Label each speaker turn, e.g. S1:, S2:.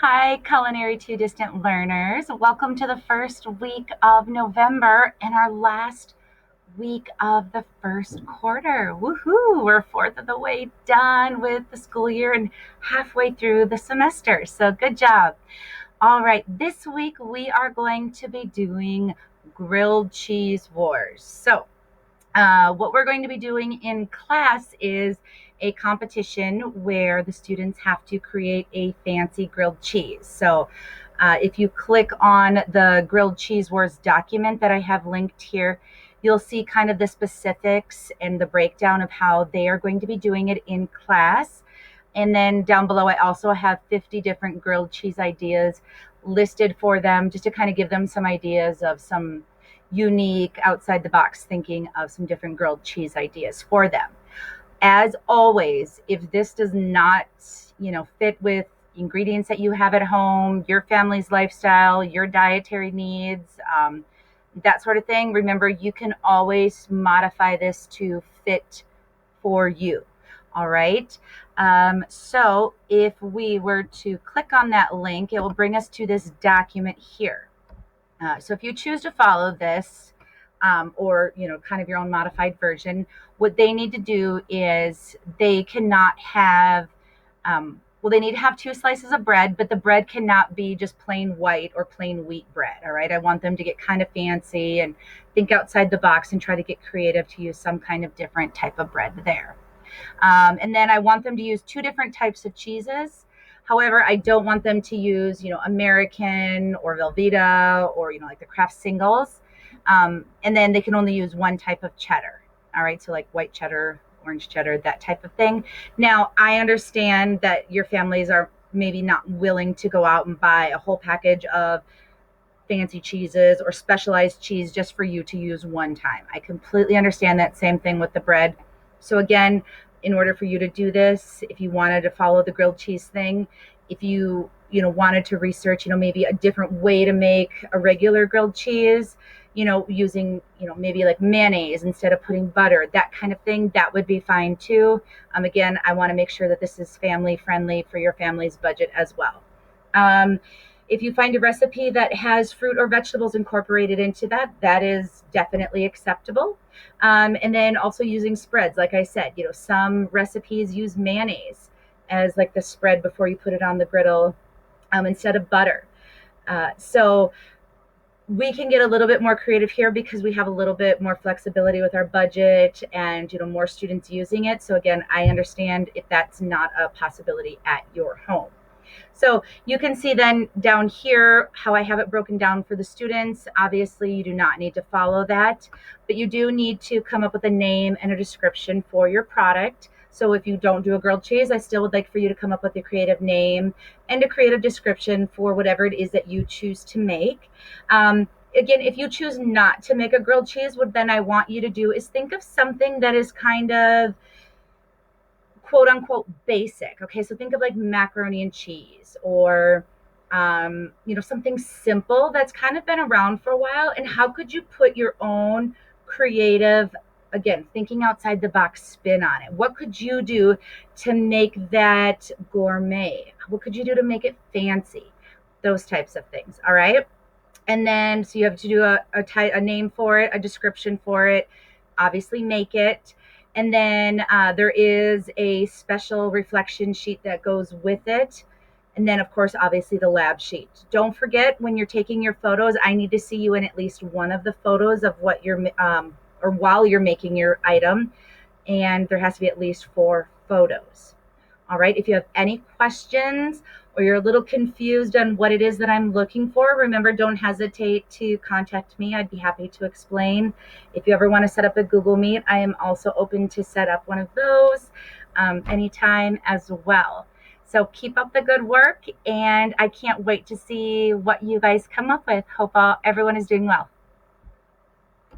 S1: Hi, Culinary Two Distant Learners. Welcome to the first week of November and our last week of the first quarter. Woohoo! We're a fourth of the way done with the school year and halfway through the semester. So, good job. All right, this week we are going to be doing grilled cheese wars. What we're going to be doing in class is a competition where the students have to create a fancy grilled cheese. If you click on the Grilled Cheese Wars document that I have linked here, you'll see kind of the specifics and the breakdown of how they are going to be doing it in class. And then down below, I also have 50 different grilled cheese ideas listed for them just to kind of give them some ideas of some unique outside the box thinking of some different grilled cheese ideas for them. As always, if this does not, fit with ingredients that you have at home, your family's lifestyle, your dietary needs, that sort of thing, remember you can always modify this to fit for you. All right. So if we were to click on that link, it will bring us to this document here. So if you choose to follow this, or kind of your own modified version, what they need to do is they cannot have, well, they need to have two slices of bread, but the bread cannot be just plain white or plain wheat bread. All right, I want them to get kind of fancy and think outside the box and try to get creative to use some kind of different type of bread there. And then I want them to use two different types of cheeses. However, I don't want them to use, American or Velveeta or, like the Kraft singles. And then they can only use one type of cheddar. All right. So like white cheddar, orange cheddar, that type of thing. Now, I understand that your families are maybe not willing to go out and buy a whole package of fancy cheeses or specialized cheese just for you to use one time. I completely understand that. Same thing with the bread. So again, in order for you to do this, if you wanted to follow the grilled cheese thing, if you wanted to research, maybe a different way to make a regular grilled cheese, using, maybe like mayonnaise instead of putting butter, that kind of thing, that would be fine too. Again, I want to make sure that this is family friendly for your family's budget as well. If you find a recipe that has fruit or vegetables incorporated into that, that is definitely acceptable. And then also using spreads, like I said, some recipes use mayonnaise as like the spread before you put it on the griddle, instead of butter. So we can get a little bit more creative here because we have a little bit more flexibility with our budget and more students using it. So again, I understand if that's not a possibility at your home. So you can see then down here how I have it broken down for the students. Obviously, you do not need to follow that, but you do need to come up with a name and a description for your product. So if you don't do a grilled cheese, I still would like for you to come up with a creative name and a creative description for whatever it is that you choose to make. Again, if you choose not to make a grilled cheese, what then I want you to do is think of something that is kind of quote unquote basic. Okay, so think of like macaroni and cheese or something simple that's kind of been around for a while. And how could you put your own creative, again, thinking outside the box spin on it? What could you do to make that gourmet? What could you do to make it fancy? Those types of things. All right. And then so you have to do a name for it, a description for it, obviously make it. And then there is a special reflection sheet that goes with it. And then, of course, obviously the lab sheet. Don't forget when you're taking your photos, I need to see you in at least one of the photos of what you're, or while you're making your item. And there has to be at least 4 photos. All right. If you have any questions or you're a little confused on what it is that I'm looking for, remember, don't hesitate to contact me. I'd be happy to explain. If you ever want to set up a Google Meet, I am also open to set up one of those anytime as well. So keep up the good work, and I can't wait to see what you guys come up with. Hope everyone is doing well.